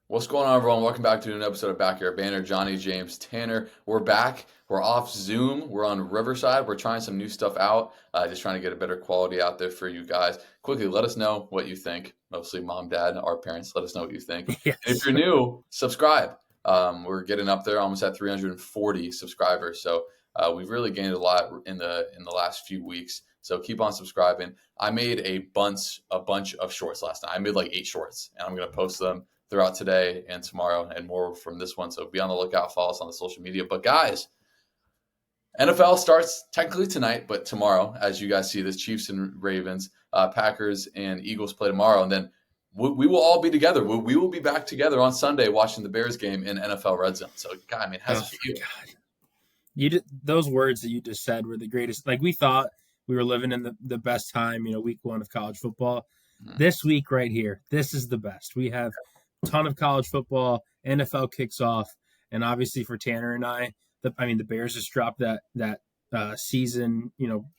What's going on, everyone? Welcome back to an episode of Back Here Banter. Johnny, James, Tanner. We're back. We're off Zoom. We're on Riverside. We're trying some new stuff out. Just trying to get a better quality out there for you guys. Quickly, let us know what you think. Mostly mom, dad, our parents. Let us know what you think. Yes. And if you're new, subscribe. We're getting up there, almost at 340 subscribers. So we've really gained a lot in the last few weeks. So keep on subscribing. I made a bunch of shorts last night. I made like 8 shorts, and I'm gonna post them throughout today and tomorrow and more from this one. So be on the lookout. Follow us on the social media. But guys, NFL starts technically tonight, but tomorrow, as you guys see this, Chiefs and Ravens, Packers and Eagles play tomorrow. And then we will all be together. We will be back together on Sunday watching the Bears game in NFL Red Zone. So, God, I mean, how's it feel? Those words that you just said were the greatest. Like, we thought we were living in the best time, week one of college football. Mm-hmm. This week right here, this is the best. We have ton of college football. NFL kicks off, and obviously for Tanner and I, the Bears just dropped that season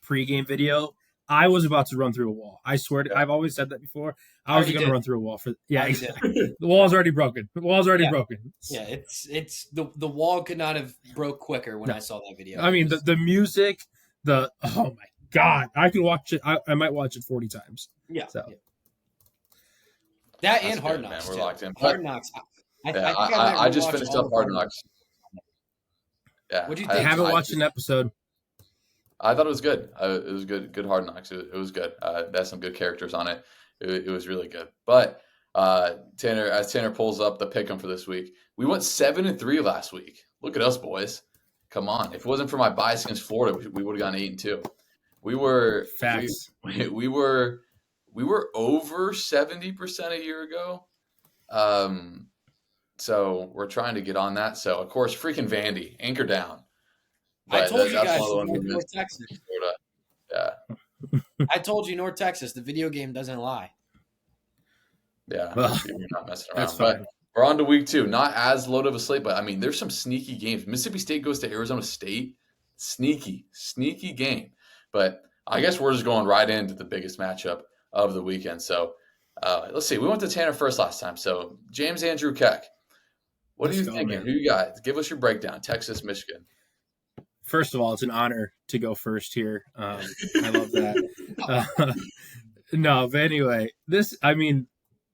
pregame video. I was about to run through a wall. I swear I've always said that before. I was going to run through a wall exactly. The wall's already broken. Broken. Yeah, it's the wall could not have broke quicker when I saw that video. I mean, the music, oh my God, I could watch it. I might watch it 40 times. Yeah. So. Yeah. That and Hard Knocks. Man, we're locked in. Hard Knocks. I just finished up Hard Knocks. Yeah. What'd you I think? haven't watched an episode. I thought it was good. It was good. Good Hard Knocks. It was good. That's some good characters on it. It was really good. But Tanner, as Tanner pulls up the pick'em for this week, we went 7-3 last week. Look at us, boys. Come on. If it wasn't for my bias against Florida, we would have gone 8-2. We were facts. We were over 70% a year ago. So we're trying to get on that. So of course, freaking Vandy, anchor down. But I told you guys, North Texas. Yeah. I told you, North Texas. The video game doesn't lie. Yeah, well, you're not messing around. That's fine. But we're on to week 2. Not as load of a slate, but I mean, there's some sneaky games. Mississippi State goes to Arizona State. Sneaky game. But I guess we're just going right into the biggest matchup of the weekend. So let's see. We went to Tanner first last time. So James Andrew Keck, what are you thinking? Who you got? Give us your breakdown. Texas, Michigan. First of all, it's an honor to go first here. I love that. No, but anyway, the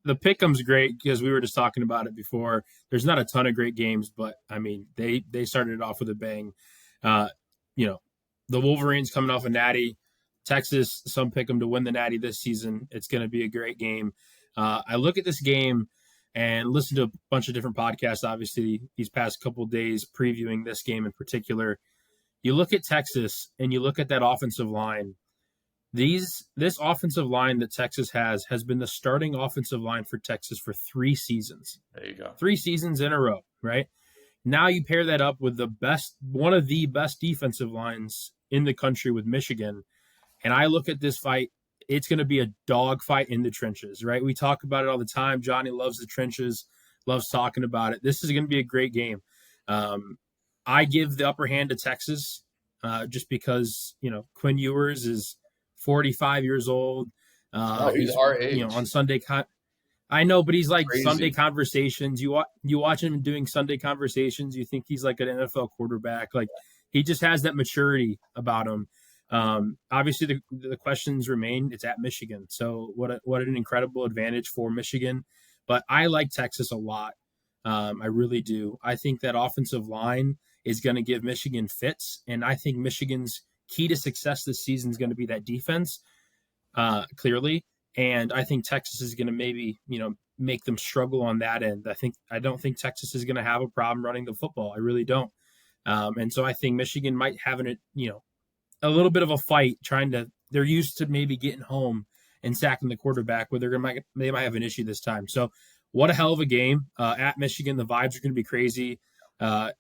pick'em's great because we were just talking about it before. There's not a ton of great games, but I mean, they started it off with a bang. The Wolverines coming off a natty. Texas, some pick them to win the natty this season. It's going to be a great game. I look at this game and listen to a bunch of different podcasts, obviously, these past couple of days previewing this game in particular. You look at Texas and you look at that offensive line. This offensive line that Texas has been the starting offensive line for Texas for 3 seasons. There you go. 3 seasons in a row, right? Now you pair that up with one of the best defensive lines in the country with Michigan. And I look at this fight, it's going to be a dog fight in the trenches, right? We talk about it all the time. Johnny loves the trenches, loves talking about it. This is going to be a great game. I give the upper hand to Texas just because, Quinn Ewers is 45 years old. He's our age. On Sunday. I know, but he's like Crazy. Sunday conversations. You watch him doing Sunday conversations, you think he's like an NFL quarterback. Like, he just has that maturity about him. Obviously, the questions remain. It's at Michigan, so what an incredible advantage for Michigan. But I like Texas a lot. I really do. I think that offensive line is going to give Michigan fits, and I think Michigan's key to success this season is going to be that defense, clearly. And I think Texas is going to maybe make them struggle on that end. I don't think Texas is going to have a problem running the football. I really don't. And so I think Michigan might have a little bit of a fight they're used to maybe getting home and sacking the quarterback, where they might have an issue this time. So what a hell of a game at Michigan. The vibes are going to be crazy.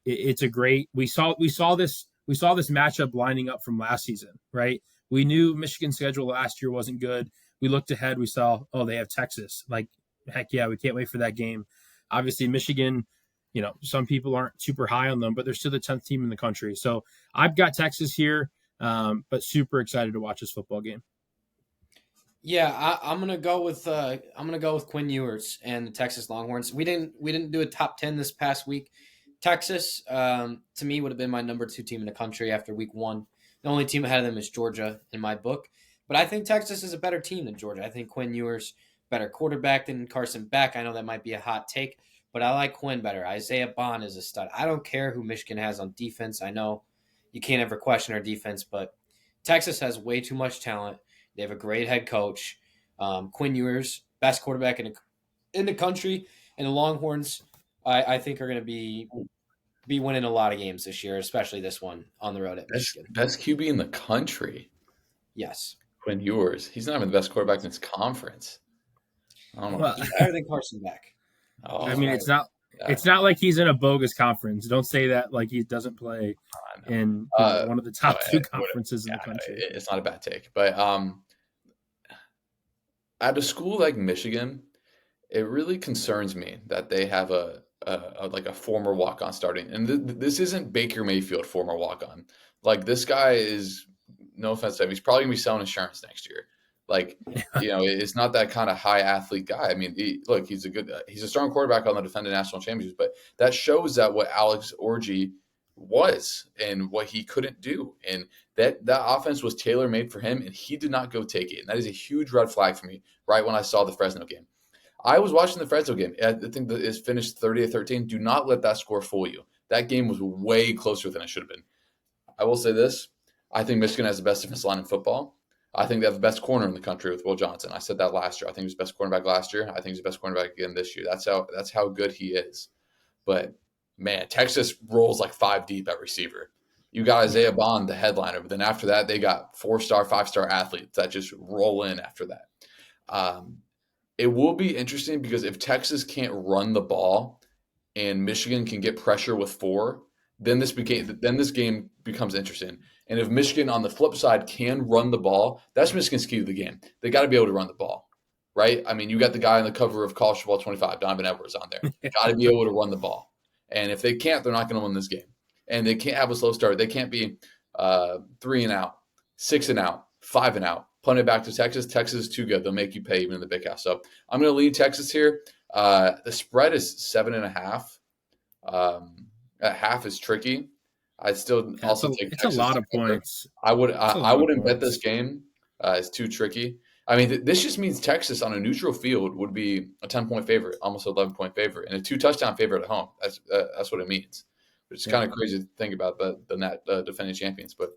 It's a great, we saw this matchup lining up from last season, right? We knew Michigan's schedule last year wasn't good. We looked ahead, we saw, they have Texas. Like, heck yeah, we can't wait for that game. Obviously Michigan, some people aren't super high on them, but they're still the 10th team in the country. So I've got Texas here. But super excited to watch this football game. Yeah, I'm gonna go with Quinn Ewers and the Texas Longhorns. We didn't do a top 10 this past week. Texas, to me, would have been my number 2 team in the country after week 1. The only team ahead of them is Georgia in my book, but I think Texas is a better team than Georgia. I think Quinn Ewers better quarterback than Carson Beck. I know that might be a hot take, but I like Quinn better. Isaiah Bond is a stud. I don't care who Michigan has on defense. I know you can't ever question our defense, but Texas has way too much talent. They have a great head coach. Quinn Ewers, best quarterback in the country, and the Longhorns, I think are going to be winning a lot of games this year, especially this one on the road at Michigan. Best QB in the country. Yes, Quinn Ewers. He's not even the best quarterback in his conference. I don't know. Well, he's better than Carson Beck. Oh, I mean, it's not like he's in a bogus conference. Don't say that like he doesn't play in one of the top 2 conferences in the country. It's not a bad take, but at a school like Michigan, it really concerns me that they have a former walk-on starting, and this isn't Baker Mayfield former walk-on. Like, this guy is, no offense to him, he's probably gonna be selling insurance next year. Like, it's not that kind of high athlete guy. I mean, he's a strong quarterback on the defending national championships, but that shows that what Alex Orji was and what he couldn't do, and that offense was tailor made for him, and he did not go take it. And that is a huge red flag for me. Right when I saw the Fresno game, I was watching the Fresno game. I think that it's finished 30-13. Do not let that score fool you. That game was way closer than it should have been. I will say this: I think Michigan has the best defensive line in football. I think they have the best corner in the country with Will Johnson. I said that last year. I think he was the best cornerback last year. I think he's the best cornerback again this year. That's how good he is. But man, Texas rolls like 5 deep at receiver. You got Isaiah Bond, the headliner, but then after that, they got 4-star, 5-star athletes that just roll in after that. It will be interesting because if Texas can't run the ball and Michigan can get pressure with 4, then this game becomes interesting. And if Michigan on the flip side can run the ball, that's Michigan's key to the game. They got to be able to run the ball, right? I mean, you got the guy on the cover of College Football 25, Donovan Edwards, on there. Got to be able to run the ball. And if they can't, they're not going to win this game. And they can't have a slow start. They can't be 3 and out, 6 and out, 5 and out. Punt it back to Texas. Texas is too good. They'll make you pay even in the big house. So I'm going to lead Texas here. The spread is 7.5. At half is tricky. I'd still also take Texas. It's a lot of points. I wouldn't bet this game. It's too tricky. I mean, this just means Texas on a neutral field would be a 10-point favorite, almost 11-point favorite, and a 2-touchdown favorite at home. That's what it means. It's kind of crazy to think about the defending champions. But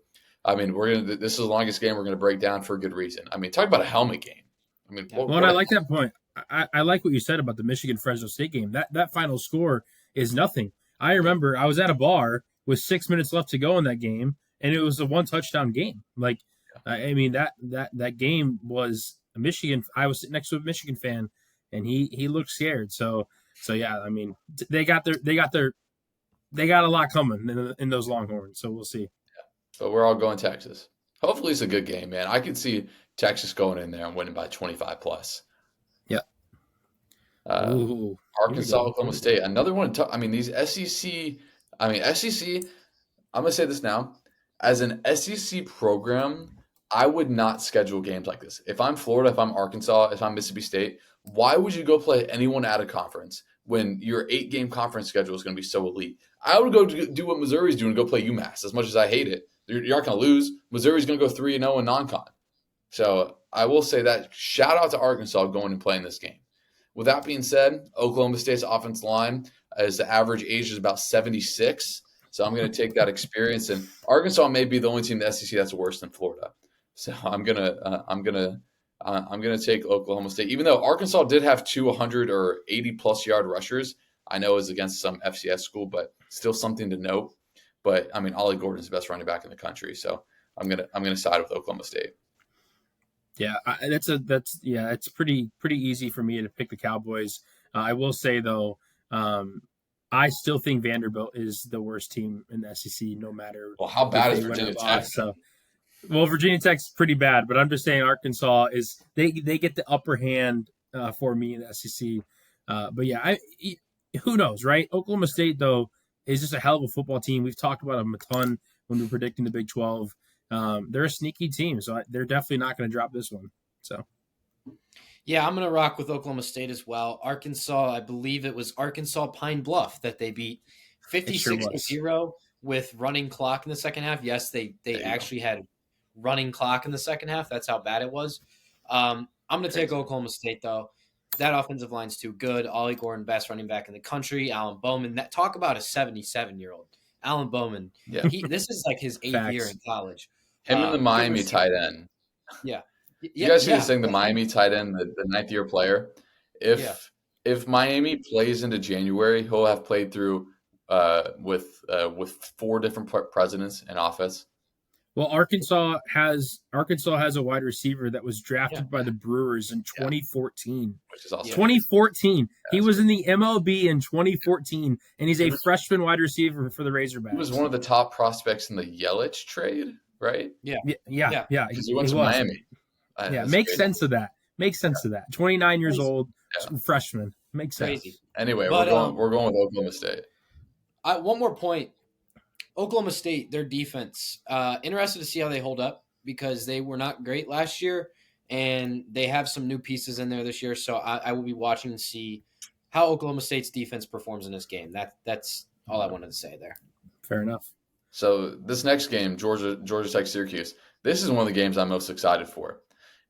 I mean, this is the longest game we're gonna break down for a good reason. I mean, talk about a helmet game. I mean, I like that point. I like what you said about the Michigan Fresno State game. That final score is nothing. I remember I was at a bar with 6 minutes left to go in that game, and it was a 1-touchdown game. Like, I mean, that game was a Michigan. I was sitting next to a Michigan fan, and he looked scared. So yeah, I mean, they got a lot coming in those Longhorns. So we'll see. Yeah. But we're all going Texas. Hopefully, it's a good game, man. I could see Texas going in there and winning by 25 plus. Yeah. Arkansas, Oklahoma State, another one. I mean, these SEC. I'm going to say this now. As an SEC program, I would not schedule games like this. If I'm Florida, if I'm Arkansas, if I'm Mississippi State, why would you go play anyone out of conference when your 8-game conference schedule is going to be so elite? I would go do what Missouri's doing and go play UMass. As much as I hate it, you aren't going to lose. Missouri's going to go 3-0 in non-con. So I will say that. Shout out to Arkansas going and playing this game. With that being said, Oklahoma State's offensive line is the average age is about 76. So I'm going to take that experience, and Arkansas may be the only team in the SEC that's worse than Florida. So I'm gonna take Oklahoma State, even though Arkansas did have 200 or 80+ yard rushers. I know it's against some FCS school, but still something to note. But I mean, Ollie Gordon's the best running back in the country, so I'm gonna side with Oklahoma State. Yeah, it's pretty easy for me to pick the Cowboys. I will say though, I still think Vanderbilt is the worst team in the SEC, no matter. Well, how bad is Virginia Tech? Virginia Tech's pretty bad, but I'm just saying Arkansas is they get the upper hand for me in the SEC. But yeah, who knows, right? Oklahoma State though is just a hell of a football team. We've talked about them a ton when we're predicting the Big 12. They're a sneaky team, so they're definitely not going to drop this one. So Yeah, I'm going to rock with Oklahoma State as well. Arkansas, I believe it was Arkansas Pine Bluff that they beat It sure 56 to was. 0 with running clock in the second half. Yes, they There you go. actually had running clock in the second half. That's how bad it was. I'm going to take Crazy. Oklahoma State, though. That offensive line's too good. Ollie Gordon, best running back in the country. Alan Bowman. Talk about a 77-year-old. Alan Bowman. Yeah. This is like his 8th year Facts. in college. Him and the Good Miami receiver. tight end. Yeah. Did you guys see Yeah. this thing? The Miami tight end, the ninth year player. Yeah. If Miami plays into January, he'll have played through with 4 different presidents in office. Well, Arkansas has a wide receiver that was drafted Yeah. by the Brewers in 2014. Which is awesome. 2014. He that's was in the MLB in 2014, and he's He a was- freshman wide receiver for the Razorbacks. He was one of the top prospects in the Yelich trade, right? Yeah. Because he went to was. Miami. Yeah, That's makes crazy. sense of that. Makes sense of that. 29 years Crazy. old, Yeah. freshman. Makes sense. Crazy. Anyway, But, we're going with Oklahoma State. One more point. Oklahoma State, their defense. Interested to see how they hold up because they were not great last year, and they have some new pieces in there this year. So I will be watching to see how Oklahoma State's defense performs in this game. That's all I wanted to say there. Fair enough. So this next game, Georgia Tech Syracuse, this is one of the games I'm most excited for.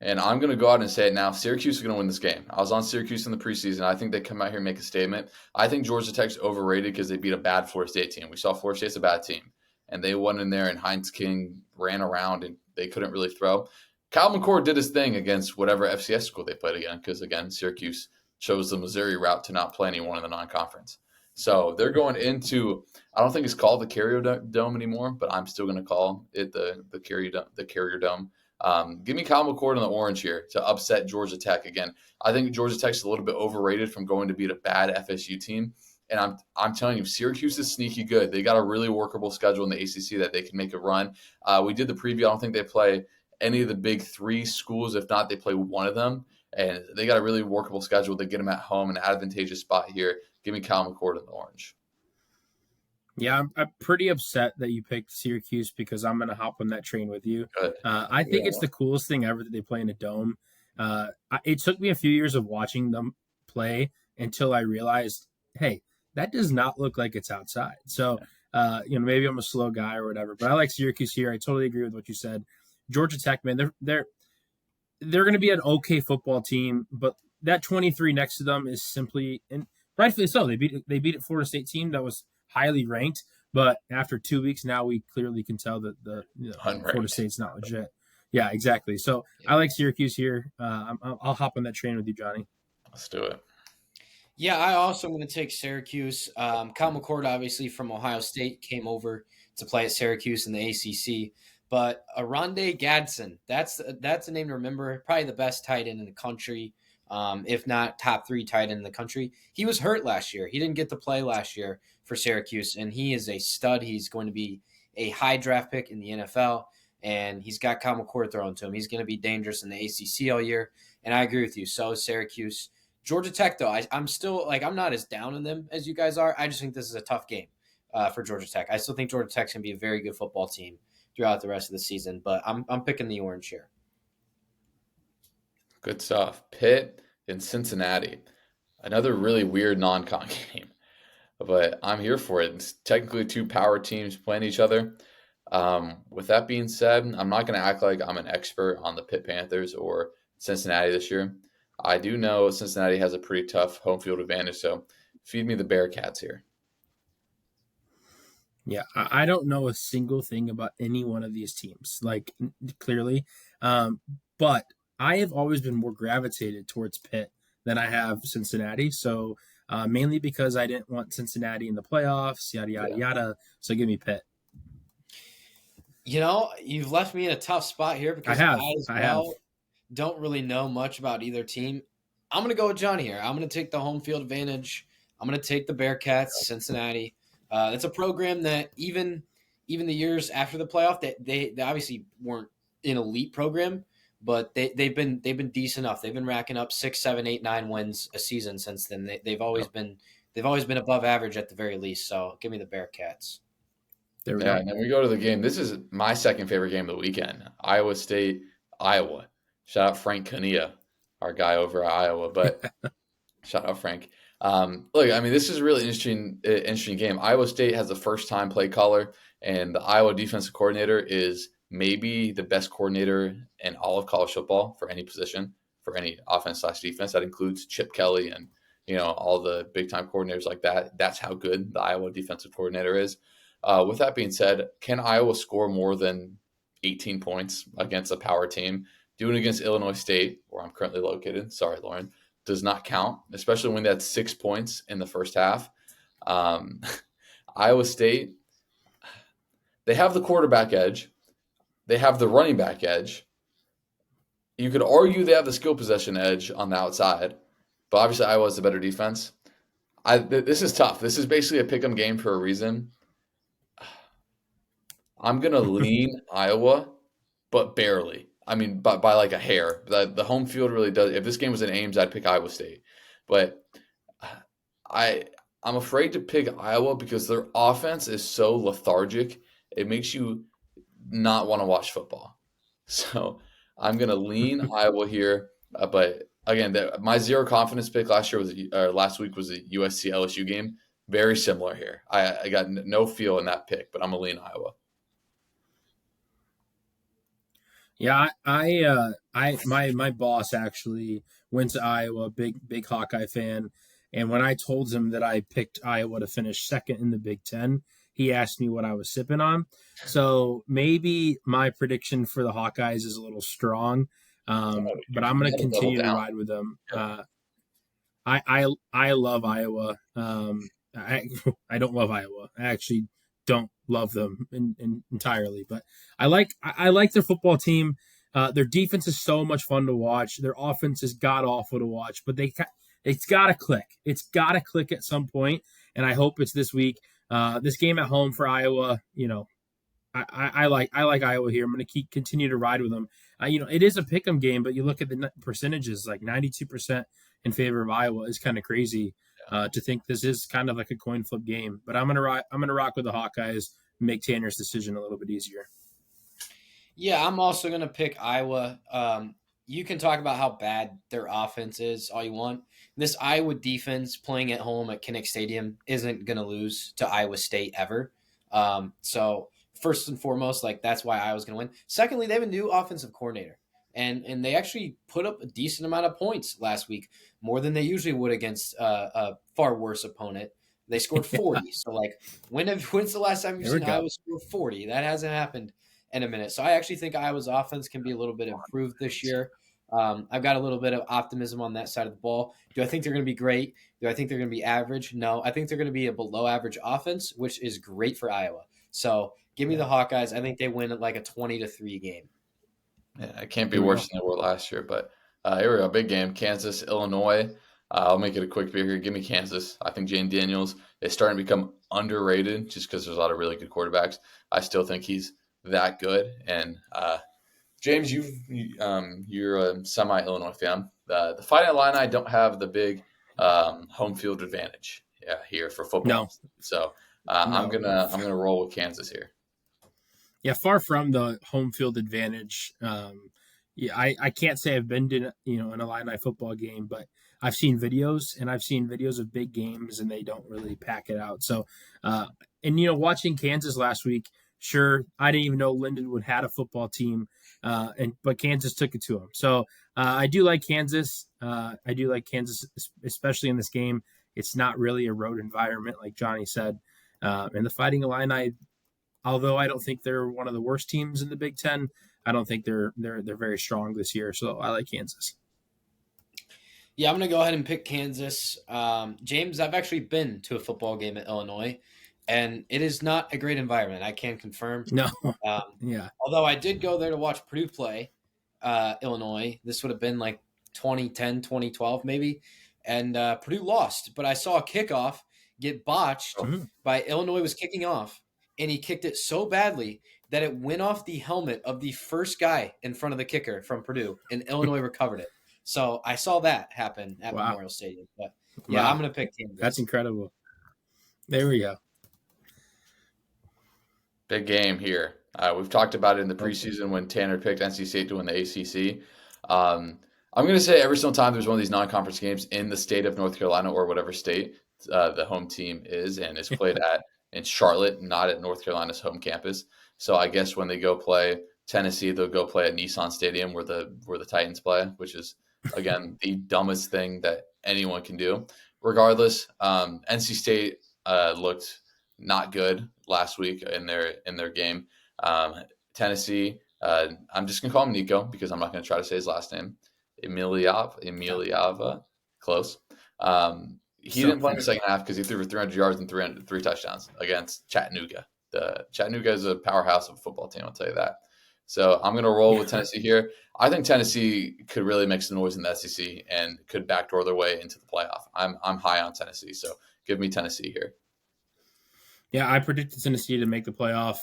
And I'm going to go out and say it now. Syracuse is going to win this game. I was on Syracuse in the preseason. I think they come out here and make a statement. I think Georgia Tech's overrated because they beat a bad Florida State team. We saw Florida State's a bad team. And they went in there and Heinz King ran around and they couldn't really throw. Kyle McCord did his thing against whatever FCS school they played again because, again, Syracuse chose the Missouri route to not play anyone in the non-conference. So they're going into – I don't think it's called the Carrier Dome anymore, but I'm still going to call it the Carrier Dome. Give me Kyle McCord in the orange here to upset Georgia Tech again. I think Georgia Tech's a little bit overrated from going to beat a bad FSU team. And I'm telling you, Syracuse is sneaky good. They got a really workable schedule in the ACC that they can make a run. We did the preview. I don't think they play any of the big 3 schools. If not, they play one of them. And they got a really workable schedule. They get them at home, an advantageous spot here. Give me Kyle McCord in the orange. Yeah, I'm pretty upset that you picked Syracuse because I'm going to hop on that train with you. Good. I think it's the coolest thing ever that they play in a dome. It took me a few years of watching them play until I realized, hey, that does not look like it's outside. So, maybe I'm a slow guy or whatever, but I like Syracuse here. I totally agree with what you said. Georgia Tech, man, they're going to be an okay football team, but that 23 next to them is simply, and rightfully so. They beat a Florida State team that was highly ranked, but after 2 weeks now, we clearly can tell that Florida State's not legit. Yeah, exactly. So I like Syracuse here. I'll hop on that train with you, Johnny. Let's do it. Yeah, I also am going to take Syracuse. Kyle McCord, obviously from Ohio State, came over to play at Syracuse in the ACC. But Aronde Gadsden, that's a name to remember. Probably the best tight end in the country, if not top 3 tight end in the country. He was hurt last year. He didn't get to play last year for Syracuse, and he is a stud. He's going to be a high draft pick in the NFL, and he's got Kyle McCord thrown to him. He's going to be dangerous in the ACC all year, and I agree with you. So is Syracuse. Georgia Tech, though, I'm still I'm not as down on them as you guys are. I just think this is a tough game for Georgia Tech. I still think Georgia Tech's going to be a very good football team throughout the rest of the season, but I'm picking the orange here. Good stuff. Pitt and Cincinnati. Another really weird non-con game, but I'm here for it. It's technically 2 power teams playing each other. With that being said, I'm not going to act like I'm an expert on the Pitt Panthers or Cincinnati this year. I do know Cincinnati has a pretty tough home field advantage, so feed me the Bearcats here. Yeah, I don't know a single thing about any one of these teams, clearly. But I have always been more gravitated towards Pitt than I have Cincinnati. So mainly because I didn't want Cincinnati in the playoffs, yada, yada, yada. So give me Pitt. You've left me in a tough spot here because I have. Don't really know much about either team. I'm going to go with Johnny here. I'm going to take the home field advantage. I'm going to take the Bearcats, Cincinnati. It's a program that even the years after the playoff, they obviously weren't an elite program, but they've been decent enough. They've been racking up 6, 7, 8, 9 wins a season since then. They've always been above average at the very least. So give me the Bearcats. There we go. And then we go to the game. This is my second favorite game of the weekend. Iowa State, Iowa. Shout out Frank Kania. our guy over at Iowa. But shout out Frank. Look, I mean, this is a really interesting game. Iowa State has the first time play caller, and the Iowa defensive coordinator is maybe the best coordinator in all of college football for any position, for any offense/defense. That includes Chip Kelly and all the big time coordinators like that. That's how good the Iowa defensive coordinator is. With that being said, can Iowa score more than 18 points against a power team? Doing it against Illinois State, where I'm currently located. Sorry, Lauren. Does not count, especially when they had 6 points in the first half. Iowa State, they have the quarterback edge. They have the running back edge. You could argue they have the skill possession edge on the outside, but obviously Iowa has the better defense. This is tough. This is basically a pick'em game for a reason. I'm going to lean Iowa, but barely. I mean, by like a hair. The home field really does. If this game was in Ames, I'd pick Iowa State. But I'm afraid to pick Iowa because their offense is so lethargic. It makes you not want to watch football. So I'm going to lean Iowa here. But again, my zero confidence pick last week was a USC LSU game. Very similar here. I got no feel in that pick, but I'm going to lean Iowa. Yeah, my boss actually went to Iowa, big Hawkeye fan, and when I told him that I picked Iowa to finish second in the Big Ten, he asked me what I was sipping on. So maybe my prediction for the Hawkeyes is a little strong, but I'm going to continue to ride with them. I love Iowa. I don't love Iowa. I actually don't love them entirely, but I like their football team. Their defense is so much fun to watch. Their offense is god awful to watch, but it's got to click. It's got to click at some point, and I hope it's this week. This game at home for Iowa, I like Iowa here. I'm going to continue to ride with them. It is a pick'em game, but you look at the percentages, like 92% in favor of Iowa is kind of crazy. To think this is kind of like a coin flip game, but I'm gonna rock with the Hawkeyes, make Tanner's decision a little bit easier. Yeah, I'm also gonna pick Iowa. You can talk about how bad their offense is all you want. This Iowa defense playing at home at Kinnick Stadium isn't gonna lose to Iowa State ever. So first and foremost, like that's why Iowa's gonna win. Secondly, they have a new offensive coordinator. And they actually put up a decent amount of points last week, more than they usually would against a far worse opponent. They scored 40. So, like, when's the last time you've seen Iowa score 40? That hasn't happened in a minute. So, I actually think Iowa's offense can be a little bit improved this year. I've got a little bit of optimism on that side of the ball. Do I think they're going to be great? Do I think they're going to be average? No. I think they're going to be a below-average offense, which is great for Iowa. So, give me the Hawkeyes. I think they win at like a 20-3 game. Yeah, it can't be worse than they were last year. But here we go, big game, Kansas, Illinois. I'll make it a quick pick here. Give me Kansas. I think Jane Daniels is starting to become underrated just because there's a lot of really good quarterbacks. I still think he's that good. And James, you're a semi-Illinois fan. The Fighting Illini don't have the big home field advantage here for football. No. So I'm gonna roll with Kansas here. Yeah, far from the home field advantage. I can't say I've been to an Illini football game, but I've seen videos of big games, and they don't really pack it out. So, watching Kansas last week, sure, I didn't even know Lindenwood had a football team, but Kansas took it to them. So I do like Kansas. Especially in this game. It's not really a road environment, like Johnny said, and the Fighting Illini. Although I don't think they're one of the worst teams in the Big Ten, I don't think they're very strong this year. So I like Kansas. Yeah, I'm going to go ahead and pick Kansas. James, I've actually been to a football game at Illinois, and it is not a great environment. I can confirm. No. Yeah. Although I did go there to watch Purdue play Illinois. This would have been like 2010, 2012 maybe. And Purdue lost, but I saw a kickoff get botched by Illinois was kicking off. And he kicked it so badly that it went off the helmet of the first guy in front of the kicker from Purdue, and Illinois recovered it. So I saw that happen at Memorial Stadium. But yeah, I'm going to pick Kansas. That's incredible. There we go. Big game here. We've talked about it in the preseason when Tanner picked NC State to win the ACC. I'm going to say every single time there's one of these non-conference games in the state of North Carolina or whatever state the home team is and is played at in Charlotte, not at North Carolina's home campus. So I guess when they go play Tennessee, they'll go play at Nissan Stadium where the Titans play, which is again the dumbest thing that anyone can do. Regardless, NC State looked not good last week in their game. Tennessee, I'm just gonna call him Nico because I'm not gonna try to say his last name. Emiliava, close. He didn't play in the second half because he threw for 300 yards and three touchdowns against Chattanooga. Chattanooga is a powerhouse of a football team, I'll tell you that. So I'm going to roll with Tennessee here. I think Tennessee could really make some noise in the SEC and could backdoor their way into the playoff. I'm high on Tennessee, so give me Tennessee here. Yeah, I predicted Tennessee to make the playoff.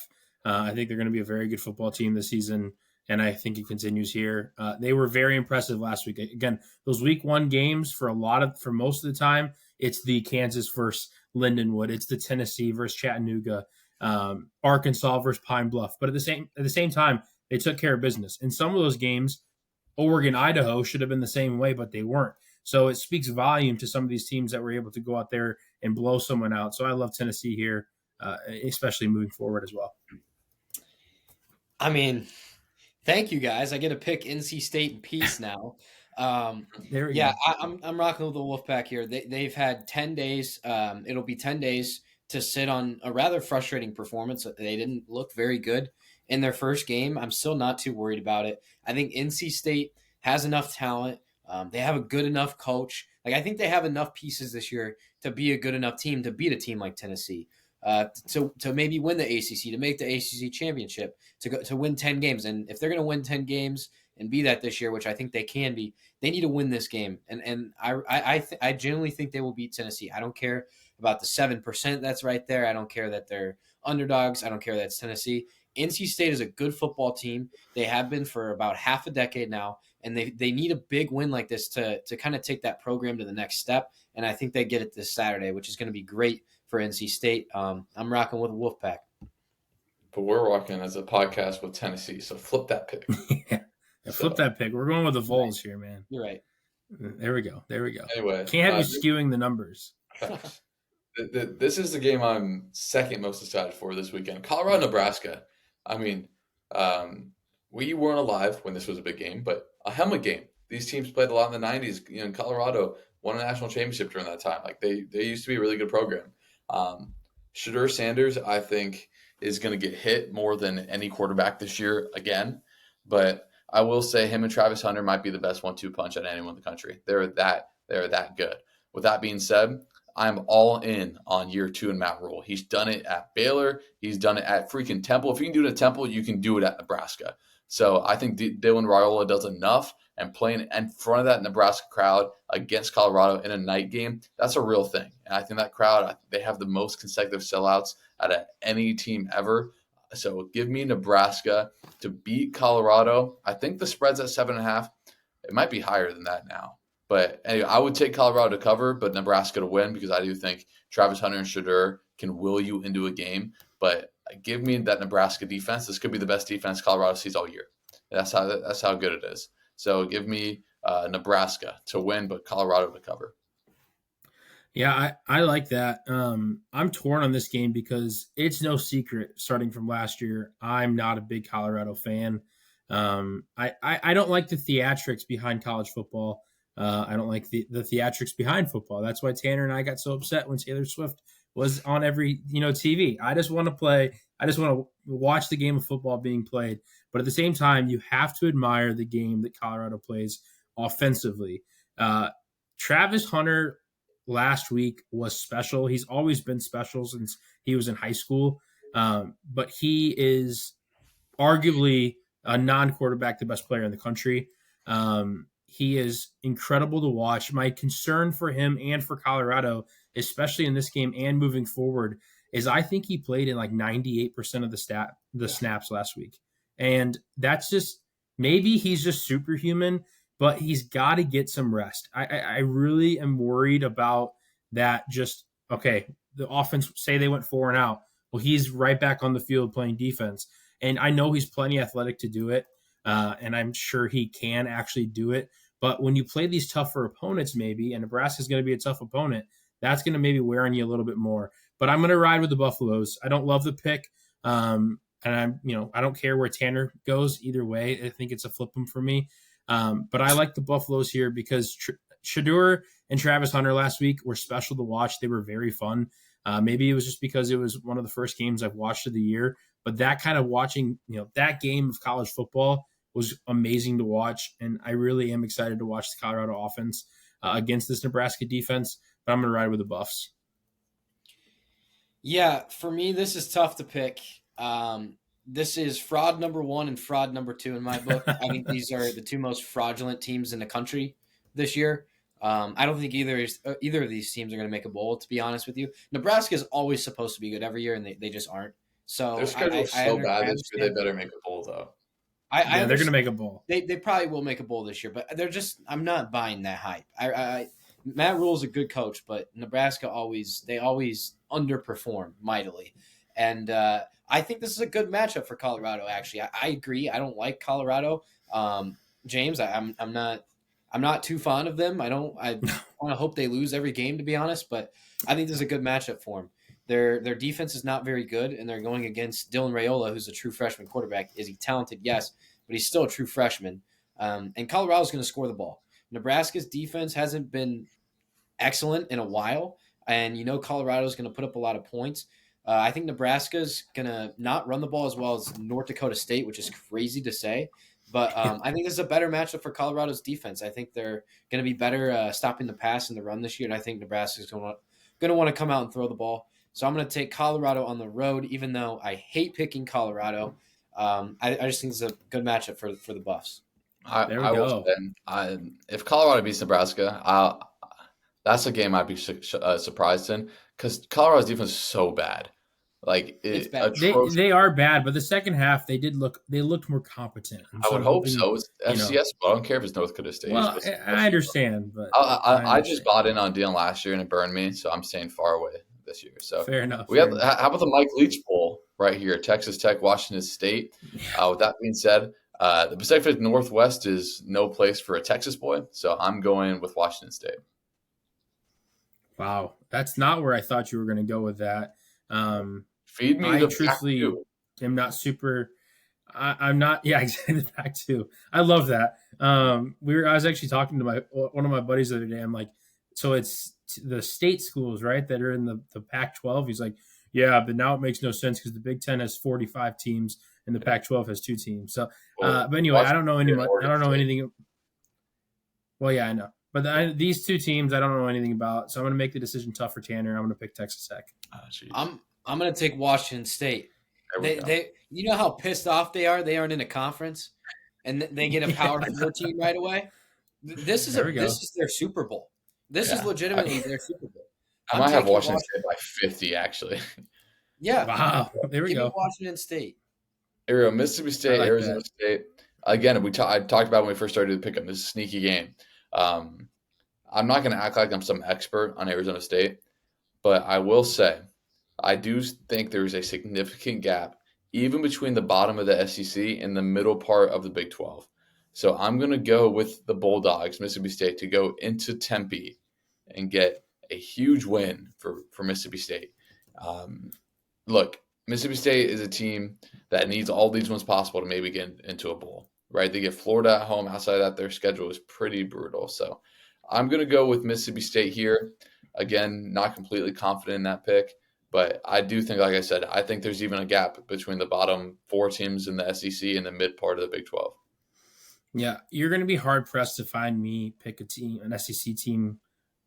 I think they're going to be a very good football team this season, and I think it continues here. They were very impressive last week. Again, those week 1 games for most of the time, it's the Kansas versus Lindenwood, it's the Tennessee versus Chattanooga, Arkansas versus Pine Bluff. But at the same time, they took care of business. In some of those games, Oregon, Idaho should have been the same way, but they weren't. So it speaks volume to some of these teams that were able to go out there and blow someone out. So I love Tennessee here, especially moving forward as well. I mean, thank you guys. I get to pick NC State in peace now. I'm rocking with the Wolfpack here. They've had 10 days. It'll be 10 days to sit on a rather frustrating performance. They didn't look very good in their first game. I'm still not too worried about it. I think NC State has enough talent. They have a good enough coach. I think they have enough pieces this year to be a good enough team to beat a team like Tennessee. To maybe win the ACC, to make the ACC championship, to win 10 games. And if they're going to win 10 games and be that this year, which I think they can be, they need to win this game. And I genuinely think they will beat Tennessee. I don't care about the 7% that's right there. I don't care that they're underdogs. I don't care that it's Tennessee. NC State is a good football team. They have been for about half a decade now, and they need a big win like this to kind of take that program to the next step. And I think they get it this Saturday, which is going to be great for NC State. I'm rocking with the Wolfpack. But we're rocking as a podcast with Tennessee, so flip that pick. Flip that pick. We're going with the Vols here, man. You're right. There we go. Anyway. Can't have you skewing the numbers. This is the game I'm second most excited for this weekend. Colorado, Nebraska. I mean, we weren't alive when this was a big game, but a helmet game. These teams played a lot in the 90s. You know, Colorado won a national championship during that time. They used to be a really good program. Shedeur Sanders, I think, is going to get hit more than any quarterback this year again. But I will say him and Travis Hunter might be the best 1-2 punch at anyone in the country. They're that good. With that being said, I'm all in on year 2 in Matt Rule. He's done it at Baylor. He's done it at freaking Temple. If you can do it at Temple, you can do it at Nebraska. So I think Dylan Raiola does enough, and playing in front of that Nebraska crowd against Colorado in a night game, that's a real thing. And I think that crowd, they have the most consecutive sellouts out of any team ever. So give me Nebraska to beat Colorado. I think the spread's at 7.5. It might be higher than that now. But anyway, I would take Colorado to cover, but Nebraska to win because I do think Travis Hunter and Shedeur can will you into a game. But give me that Nebraska defense. This could be the best defense Colorado sees all year. That's how good it is. So give me Nebraska to win, but Colorado to cover. Yeah, I like that. I'm torn on this game because it's no secret, starting from last year, I'm not a big Colorado fan. I don't like the theatrics behind college football. I don't like the theatrics behind football. That's why Tanner and I got so upset when Taylor Swift was on every TV. I just want to play. I just want to watch the game of football being played. But at the same time, you have to admire the game that Colorado plays offensively. Travis Hunter last week was special. He's always been special since he was in high school. But he is arguably a non-quarterback, the best player in the country. He is incredible to watch. My concern for him and for Colorado, especially in this game and moving forward, is I think he played in like 98% of the snaps last week. And that's just, maybe he's just superhuman, but he's got to get some rest. I really am worried about that. Just, okay, the offense, say they went 4 and out. Well, he's right back on the field playing defense. And I know he's plenty athletic to do it. And I'm sure he can actually do it. But when you play these tougher opponents, maybe, and Nebraska's going to be a tough opponent, that's going to maybe wear on you a little bit more. But I'm going to ride with the Buffaloes. I don't love the pick. And I don't care where Tanner goes either way. I think it's a flip 'em for me. But I like the Buffaloes here because Shedeur and Travis Hunter last week were special to watch. They were very fun. Maybe it was just because it was one of the first games I've watched of the year. But that kind of watching, that game of college football was amazing to watch. And I really am excited to watch the Colorado offense against this Nebraska defense. But I'm going to ride with the Buffs. Yeah, for me, this is tough to pick. This is fraud number 1 and fraud number 2 in my book. I think these are the two most fraudulent teams in the country this year. I don't think either of these teams are going to make a bowl, to be honest with you. Nebraska is always supposed to be good every year, and they just aren't. So their schedule is so bad this year, they better make a bowl, though. They're going to make a bowl. They probably will make a bowl this year, but I'm not buying that hype. Matt Rule is a good coach, but Nebraska always underperform mightily. And I think this is a good matchup for Colorado, actually. I agree. I don't like Colorado. James, I'm not too fond of them. I want to hope they lose every game, to be honest, but I think this is a good matchup for them. Their defense is not very good, and they're going against Dylan Raiola, who's a true freshman quarterback. Is he talented? Yes, but he's still a true freshman. And Colorado's going to score the ball. Nebraska's defense hasn't been excellent in a while, and Colorado's going to put up a lot of points. I think Nebraska's going to not run the ball as well as North Dakota State, which is crazy to say. But I think this is a better matchup for Colorado's defense. I think they're going to be better stopping the pass and the run this year, and I think Nebraska's going to want to come out and throw the ball. So I'm going to take Colorado on the road, even though I hate picking Colorado. I just think it's a good matchup for the Buffs. If Colorado beats Nebraska, that's a game I'd be surprised in because Colorado's defense is so bad. It's bad. They are bad, but the second half they looked more competent. I would hope so. It's FCS, but I don't care if it's North Dakota State. Well, I understand, but I just bought in on Deion last year and it burned me, so I'm staying far away this year. So fair enough. How about the Mike Leach Bowl right here? Texas Tech, Washington State. With that being said, the Pacific Northwest is no place for a Texas boy, so I'm going with Washington State. Wow, that's not where I thought you were going to go with that. Feed me the truthfully am not super. I'm not. Yeah, exactly. The Pac two. I love that. I was actually talking to one of my buddies the other day. I'm like, so it's the state schools, right, that are in the Pac-12. He's like, yeah, but now it makes no sense because the Big Ten has 45 teams and the Pac-12 has 2 teams. So, but anyway, I don't know anything. Well, yeah, I know. But these 2 teams, I don't know anything about. So I'm going to make the decision tough for Tanner. I'm going to pick Texas Tech. I'm going to take Washington State. They you know how pissed off they are? They aren't in a conference, and they get a Power 4 team right away. This is their Super Bowl. This is legitimately their Super Bowl. I might have Washington State by 50, actually. Yeah. Wow. There we go. Washington State. Here we go. Mississippi State, Arizona State. Again, I talked about when we first started to pick up this sneaky game. I'm not going to act like I'm some expert on Arizona State, but I will say I do think there's a significant gap even between the bottom of the SEC and the middle part of the Big 12. So I'm going to go with the Bulldogs, Mississippi State, to go into Tempe and get a huge win for Mississippi State. Look, Mississippi State is a team that needs all these wins possible to maybe get into a bowl, right? They get Florida at home. Outside of that, their schedule is pretty brutal. So I'm going to go with Mississippi State here. Again, not completely confident in that pick, but I do think, like I said, I think there's even a gap between the bottom 4 teams in the SEC and the mid part of the Big 12. Yeah, you're going to be hard-pressed to find me pick an SEC team,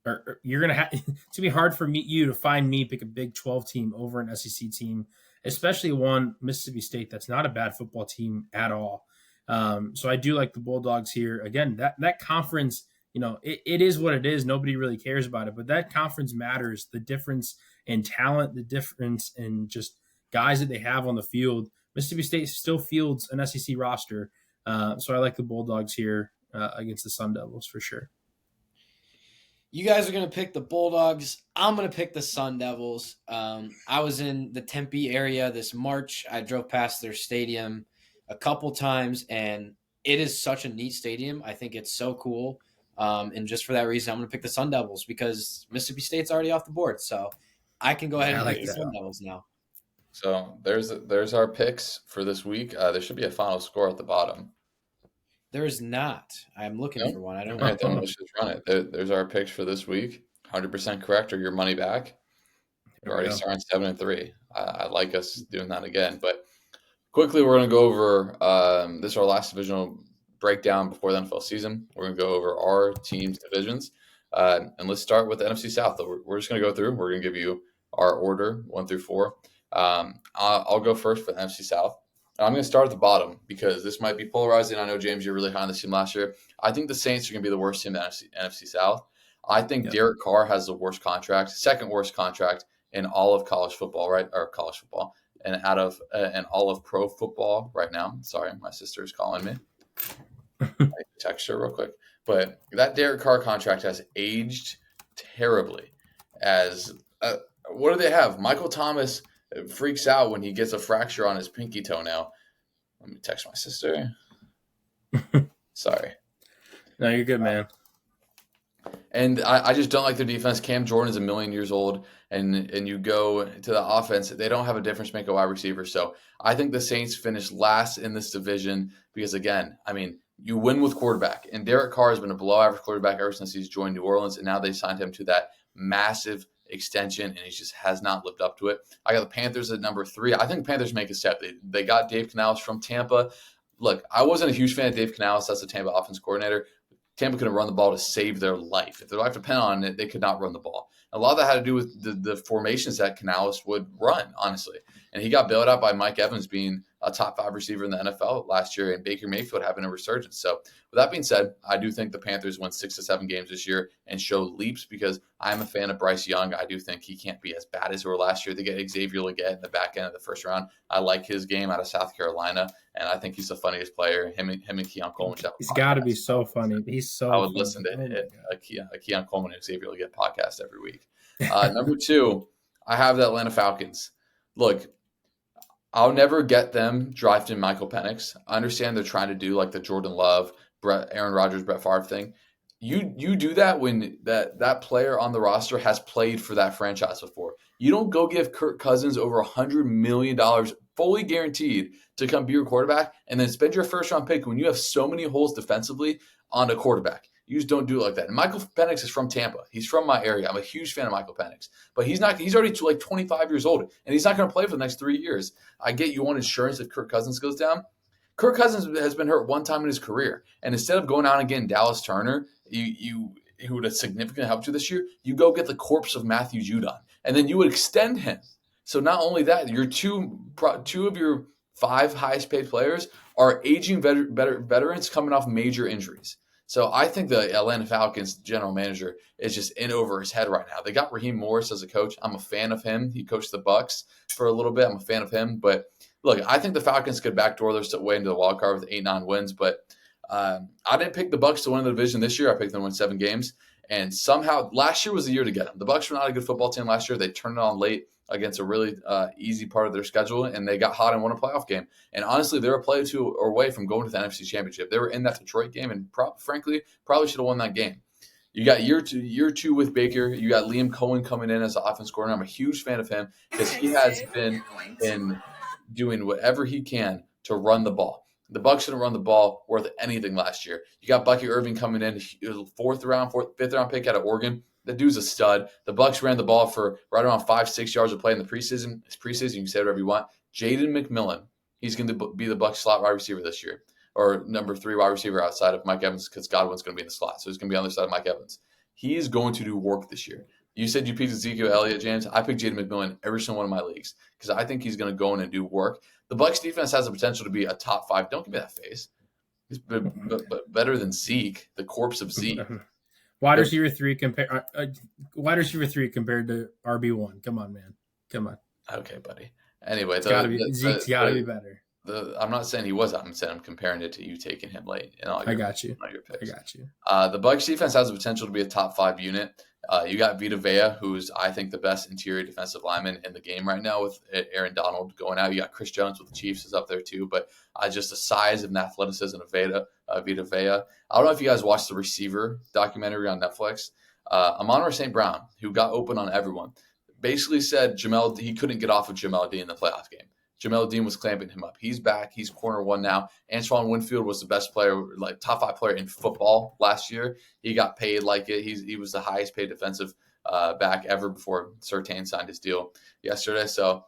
or you're going to have to be hard for you to find me pick a Big 12 team over an SEC team, especially one Mississippi State that's not a bad football team at all. So I do like the Bulldogs here. Again, that conference, it is what it is. Nobody really cares about it, but that conference matters. The difference in talent, the difference in just guys that they have on the field. Mississippi State still fields an SEC roster. So I like the Bulldogs here against the Sun Devils for sure. You guys are going to pick the Bulldogs. I'm going to pick the Sun Devils. I was in the Tempe area this March. I drove past their stadium a couple times, and it is such a neat stadium. I think it's so cool. And just for that reason, I'm going to pick the Sun Devils because Mississippi State's already off the board. So I can go ahead and pick the Sun Devils now. So there's our picks for this week. There should be a final score at the bottom. There is not. I'm looking for one. I don't know. All right, then let's just run it. There's our picks for this week. 100% correct or your money back. You're already starting 7-3. I like us doing that again. But quickly, we're going to go over this is our last divisional breakdown before the NFL season. We're going to go over our team's divisions. And let's start with the NFC South. We're just going to go through. We're going to give you our order 1 through 4. I'll go first for the NFC South. I'm going to start at the bottom because this might be polarizing. I know, James, you're really high on this team last year. I think the Saints are going to be the worst team in the NFC South. I think Derek Carr has the worst contract, second worst contract in all of college football, right? Or college football, and and all of pro football right now. Sorry, my sister is calling me. I text her real quick. But that Derek Carr contract has aged terribly. What do they have? Michael Thomas freaks out when he gets a fracture on his pinky toenail. Let me text my sister. Sorry. No, you're good, man. And I just don't like their defense. Cam Jordan is 1,000,000 years old, and you go to the offense, they don't have a difference maker wide receiver. So I think the Saints finish last in this division because, again, I mean, you win with quarterback. And Derek Carr has been a below-average quarterback ever since he's joined New Orleans, and now they signed him to that massive extension, and he just has not lived up to it. I got the Panthers at number 3. I think the Panthers make a step. They got Dave Canales from Tampa. Look, I wasn't a huge fan of Dave Canales as the Tampa offense coordinator. Tampa couldn't run the ball to save their life. If their life depended on it, they could not run the ball. A lot of that had to do with the formations that Canales would run, honestly. And he got bailed out by Mike Evans being a top 5 receiver in the NFL last year and Baker Mayfield having a resurgence. So with that being said, I do think the Panthers win 6 to 7 games this year and show leaps because I'm a fan of Bryce Young. I do think he can't be as bad as they were last year. They get Xavier Legette in the back end of the first round. I like his game out of South Carolina, and I think he's the funniest player. Him and Keon Coleman. He's got to be so funny. He's so I would funny. listen to a Keon Coleman and Xavier Legette podcast every week. Number 2, I have the Atlanta Falcons. Look, I'll never get them drafting Michael Penix. I understand they're trying to do like the Jordan Love, Aaron Rodgers, Brett Favre thing. You do that when that player on the roster has played for that franchise before. You don't go give Kirk Cousins over $100 million fully guaranteed to come be your quarterback and then spend your first round pick when you have so many holes defensively on a quarterback. You just don't do it like that. And Michael Penix is from Tampa. He's from my area. I'm a huge fan of Michael Penix. But he's already like 25 years old, and he's not going to play for the next 3 years. I get you want insurance if Kirk Cousins goes down. Kirk Cousins has been hurt one time in his career. And instead of going out and getting Dallas Turner, who would have significantly helped you this year, you go get the corpse of Matthew Judon. And then you would extend him. So not only that, your two of your 5 highest paid players are aging veterans coming off major injuries. So I think the Atlanta Falcons general manager is just in over his head right now. They got Raheem Morris as a coach. I'm a fan of him. He coached the Bucs for a little bit. I'm a fan of him. But look, I think the Falcons could backdoor their way into the wild card with 8-9 wins. But I didn't pick the Bucs to win the division this year. I picked them to win 7 games. And somehow last year was the year to get them. The Bucs were not a good football team last year. They turned it on late against a really easy part of their schedule, and they got hot and won a playoff game. And honestly, they were a play or 2 away from going to the NFC Championship. They were in that Detroit game, and frankly, probably should have won that game. You got year two with Baker. You got Liam Cohen coming in as the offense coordinator. I'm a huge fan of him because he has been in doing whatever he can to run the ball. The Bucs didn't run the ball worth anything last year. You got Bucky Irving coming in, 5th round pick out of Oregon. The dude's a stud. The Bucs ran the ball for right around 5-6 yards of play in the preseason. It's preseason. You can say whatever you want. Jaden McMillan, he's going to be the Bucs slot wide receiver this year, or number 3 wide receiver outside of Mike Evans because Godwin's going to be in the slot. So he's going to be on the other side of Mike Evans. He is going to do work this year. You said you picked Ezekiel Elliott, James. I picked Jaden McMillan every single one of my leagues because I think he's going to go in and do work. The Bucs defense has the potential to be a top 5. Don't give me that face. He's better than Zeke, the corpse of Zeke. Wide receiver 3 compared to RB1. Come on, man. Come on. Okay, buddy. Anyway, Zeke's got to be better. I'm not saying he was. I'm saying I'm comparing it to you taking him late. I got you. Your picks. I got you. The Bucs defense has the potential to be a top 5 unit. You got Vita Vea, who's I think the best interior defensive lineman in the game right now with Aaron Donald going out. You got Chris Jones with the Chiefs is up there too. But just the size and athleticism of Vea Vita Vea. I don't know if you guys watched the Receiver documentary on Netflix. Amon-Ra St. Brown, who got open on everyone, basically said he couldn't get off of Jamel Dean in the playoff game. Jamel Dean was clamping him up. He's back. He's corner one now. Antoine Winfield was the best player, like top 5 player in football last year. He got paid like it. He was the highest paid defensive back ever before Surtain signed his deal yesterday. So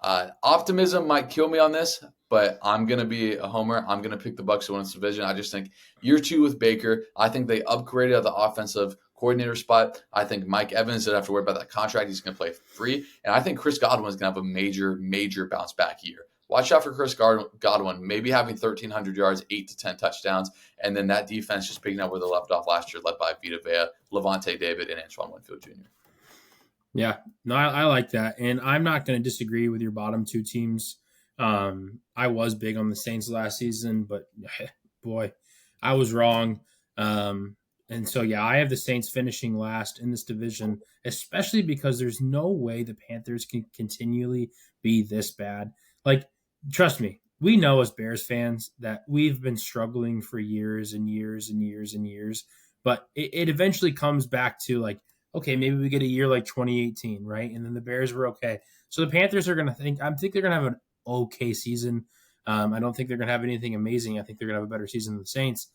optimism might kill me on this, but I'm going to be a homer. I'm going to pick the Bucs to win this division. I just think year 2 with Baker, I think they upgraded at the offensive coordinator spot. I think Mike Evans doesn't have to worry about that contract. He's going to play free. And I think Chris Godwin is going to have a major, major bounce back year. Watch out for Chris Godwin, maybe having 1,300 yards, 8 to 10 touchdowns, and then that defense just picking up where they left off last year, led by Vita Vea, Levante David, and Antoine Winfield Jr. Yeah, no, I like that. And I'm not going to disagree with your bottom 2 teams. I was big on the Saints last season, but boy, I was wrong. And so, yeah, I have the Saints finishing last in this division, especially because there's no way the Panthers can continually be this bad. Like, trust me, we know as Bears fans that we've been struggling for years and years and years and years, but it eventually comes back to like, okay, maybe we get a year like 2018, right? And then the Bears were okay. So the Panthers are going to I think they're going to have an okay season. I don't think they're going to have anything amazing. I think they're going to have a better season than the Saints.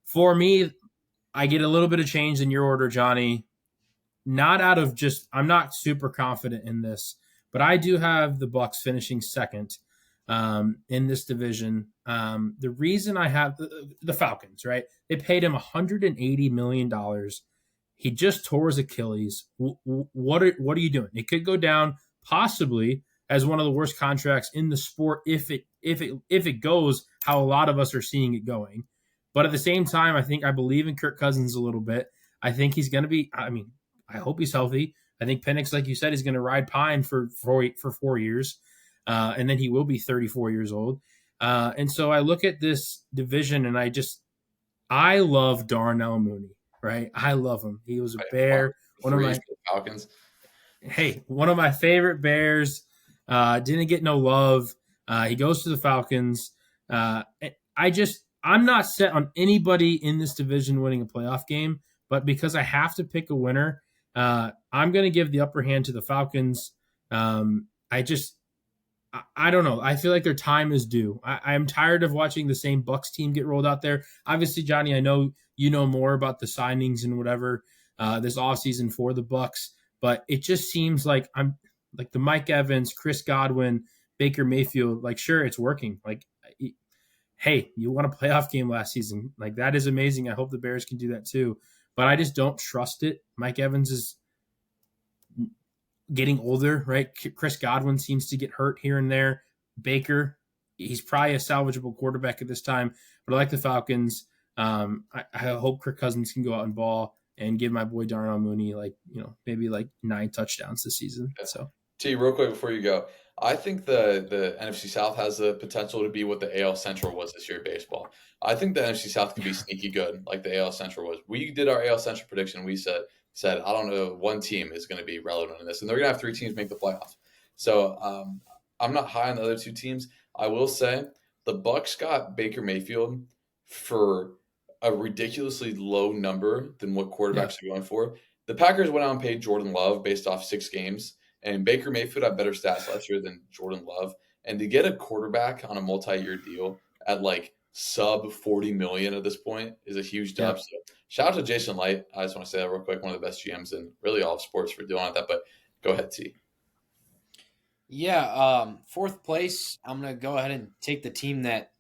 For me, I get a little bit of change in your order, Johnny. Not out of just, I'm not super confident in this, but I do have the Bucs finishing second in this division. The reason I have the Falcons, right? They paid him $180 million. He just tore his Achilles. What are you doing? It could go down possibly as one of the worst contracts in the sport if it goes how a lot of us are seeing it going. But at the same time, I believe in Kirk Cousins a little bit. I think he's going to be. I mean, I hope he's healthy. I think Penix, like you said, is going to ride Pine for 4 years, and then he will be 34 years old. And so I look at this division, and I love Darnell Mooney. Right, I love him. He was a Bear. One of my Falcons. Hey, one of my favorite Bears. Didn't get no love. He goes to the Falcons. I'm not set on anybody in this division winning a playoff game, but because I have to pick a winner, I'm going to give the upper hand to the Falcons. I don't know. I feel like their time is due. I'm tired of watching the same Bucs team get rolled out there. Obviously, Johnny, I know you know more about the signings and whatever this offseason for the Bucs, but it just seems like I'm like the Mike Evans, Chris Godwin, Baker Mayfield. Like, sure, it's working. Like, hey, you won a playoff game last season. Like, that is amazing. I hope the Bears can do that too. But I just don't trust it. Mike Evans is getting older, right? Chris Godwin seems to get hurt here and there. Baker, he's probably a salvageable quarterback at this time. But I like the Falcons. I hope Kirk Cousins can go out and ball and give my boy Darnell Mooney maybe 9 touchdowns this season. So, T, real quick before you go, I think the NFC South has the potential to be what the AL Central was this year in baseball. I think the NFC South can be sneaky good like the AL Central was. We did our AL Central prediction. We said I don't know, one team is going to be relevant in this, and they're going to have 3 teams make the playoffs. So I'm not high on the other 2 teams. I will say the Bucs got Baker Mayfield for a ridiculously low number than what quarterbacks are going for. The Packers went out and paid Jordan Love based off 6 games. And Baker Mayfield had better stats last year than Jordan Love. And to get a quarterback on a multi-year deal at sub $40 million at this point is a huge dub. Yeah. So shout out to Jason Light. I just want to say that real quick. One of the best GMs in really all of sports for doing that. But go ahead, T. Yeah, 4th place. I'm going to go ahead and take the team that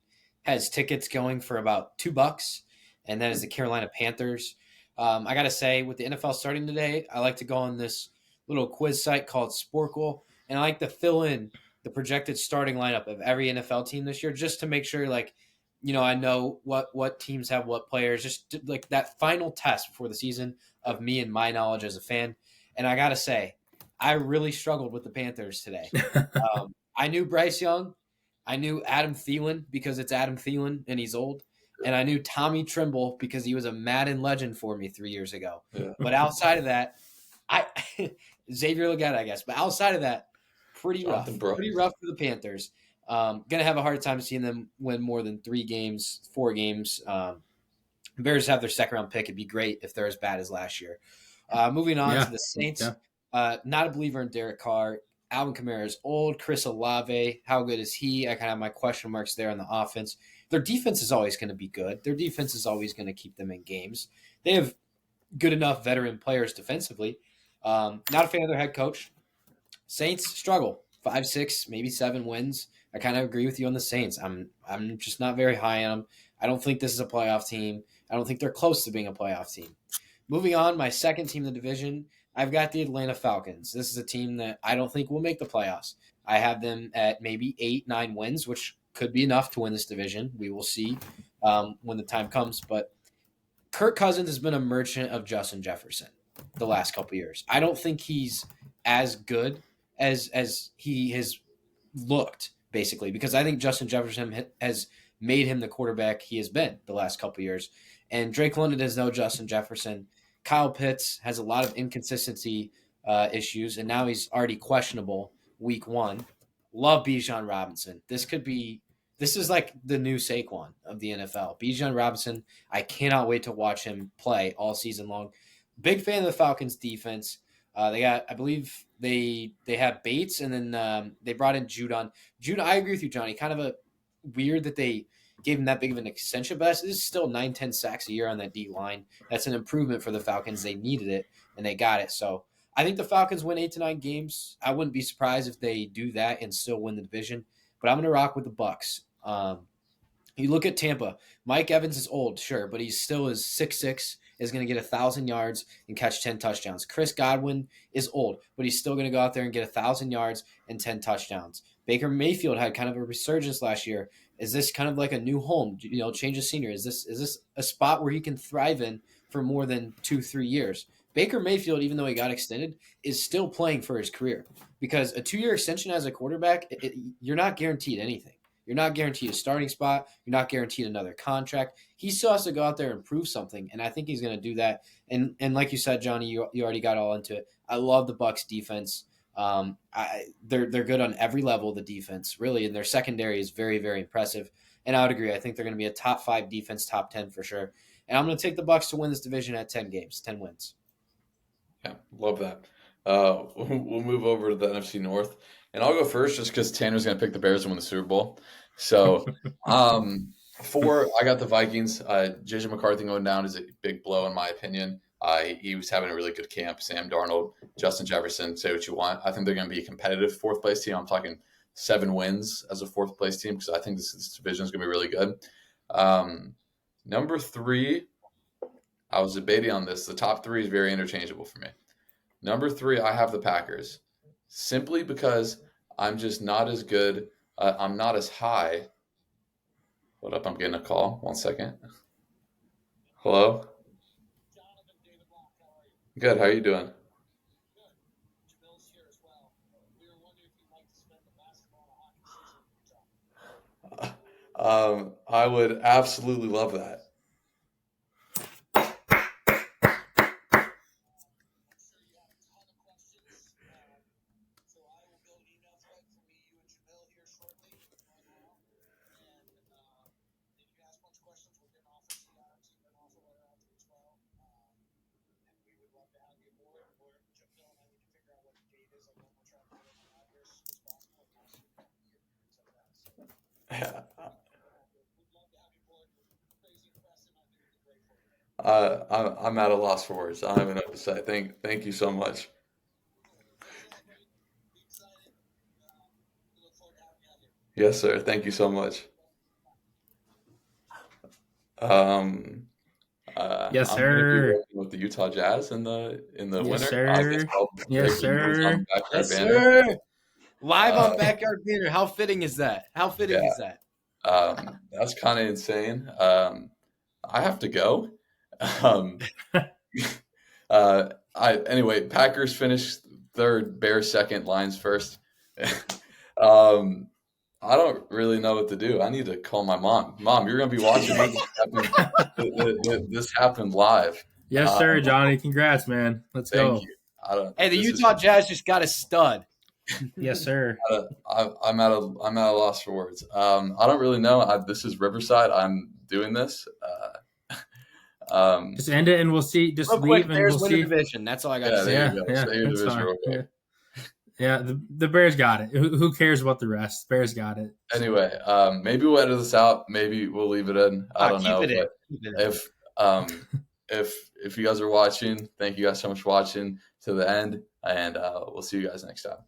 has tickets going for about $2, and that is the Carolina Panthers. I got to say, with the NFL starting today, I like to go on this little quiz site called Sporkle, and I like to fill in the projected starting lineup of every NFL team this year just to make sure, I know what teams have what players, just that final test before the season of me and my knowledge as a fan. And I got to say, I really struggled with the Panthers today. I knew Bryce Young. I knew Adam Thielen because it's Adam Thielen and he's old. And I knew Tommy Trimble because he was a Madden legend for me 3 years ago. Yeah. But outside of that, Xavier Legette, I guess. But outside of that, pretty rough for the Panthers. Gonna have a hard time seeing them win more than 4 games. Bears have their second round pick. It'd be great if they're as bad as last year. Moving on to the Saints. Not a believer in Derek Carr. Alvin Kamara is old. Chris Olave, how good is he? I kind of have my question marks there on the offense. Their defense is always going to be good. Their defense is always going to keep them in games. They have good enough veteran players defensively. Not a fan of their head coach. Saints struggle. 5, 6, maybe 7 wins. I kind of agree with you on the Saints. I'm just not very high on them. I don't think this is a playoff team. I don't think they're close to being a playoff team. Moving on, my second team in the division, I've got the Atlanta Falcons. This is a team that I don't think will make the playoffs. I have them at maybe 8, 9 wins, which could be enough to win this division. We will see when the time comes. But Kirk Cousins has been a merchant of Justin Jefferson the last couple of years. I don't think he's as good as he has looked, basically, because I think Justin Jefferson has made him the quarterback he has been the last couple of years. And Drake London is no Justin Jefferson. Kyle Pitts has a lot of inconsistency issues, and now he's already questionable week 1. Love Bijan Robinson. This is like the new Saquon of the NFL. Bijan Robinson, I cannot wait to watch him play all season long. Big fan of the Falcons defense. They got, I believe they have Bates, and then they brought in Judon. Judon, I agree with you, Johnny. Kind of a weird that they gave him that big of an extension, but this is still 9-10 sacks a year on that D line. That's an improvement for the Falcons. They needed it, and they got it. So I think the Falcons win 8 to 9 games. I wouldn't be surprised if they do that and still win the division. But I'm going to rock with the Bucs. You look at Tampa. Mike Evans is old, sure, but he still is 6'6", is going to get 1,000 yards and catch 10 touchdowns. Chris Godwin is old, but he's still going to go out there and get 1,000 yards and 10 touchdowns. Baker Mayfield had kind of a resurgence last year. Is this kind of like a new home? Change of scenery. Is this a spot where he can thrive in for more than 2-3 years? Baker Mayfield, even though he got extended, is still playing for his career, because a 2-year extension as a quarterback, you're not guaranteed anything. You're not guaranteed a starting spot. You're not guaranteed another contract. He still has to go out there and prove something, and I think he's going to do that. And like you said, Johnny, you already got all into it. I love the Bucs defense. They're good on every level of the defense, really, and their secondary is very, very impressive. And I would agree. I think they're going to be a top 5 defense, top 10 for sure. And I'm going to take the Bucs to win this division at 10 games, 10 wins. Yeah, love that. We'll move over to the NFC North, and I'll go first just because Tanner's going to pick the Bears to win the Super Bowl. So, 4, I got the Vikings. JJ McCarthy going down is a big blow in my opinion. He was having a really good camp. Sam Darnold, Justin Jefferson, say what you want. I think they're going to be a competitive 4th place team. I'm talking 7 wins as a 4th place team because I think this division is going to be really good. Number 3, I was debating on this. The top 3 is very interchangeable for me. Number 3, I have the Packers, simply because I'm just not as good. I'm not as high. Hold up, I'm getting a call. 1 second. Hello? Good. How are you doing? I would absolutely love that. I'm at a loss for words. I don't even know what to say. Thank you so much. Yes, sir. Thank you so much. Yes, I'm going to be sir. working with the Utah Jazz in the Yes, winter. I guess sir. I'll Yes, break the news sir. on Backyard Yes, Banter. sir. Live on Uh, Backyard Banter. How fitting is that? How fitting yeah, is that? that's kind of insane. I have to go. Um, anyway, Packers finished 3rd, Bears 2nd, Lions 1st. um, I don't really know what to do. I need to call my mom. Mom, you're going to be watching this happened live. Yes, sir, Johnny. Congrats, man. Let's Thank go. you. I don't. Hey, the This is Utah Jazz just got a stud. Yes, sir. I'm at a loss for words. I don't really know. This is Riverside. I'm doing this. Just end it and we'll see. Just Real leave quick, and Bears we'll win the see. division. That's all I got to Yeah, say. there you go. Yeah, Stay your that's division fine. real quick. Yeah, the Bears got it. Who cares about the rest? Bears got it. Anyway, maybe we'll edit this out. Maybe we'll leave it in. I don't know. But if you guys are watching, thank you guys so much for watching to the end, and we'll see you guys next time.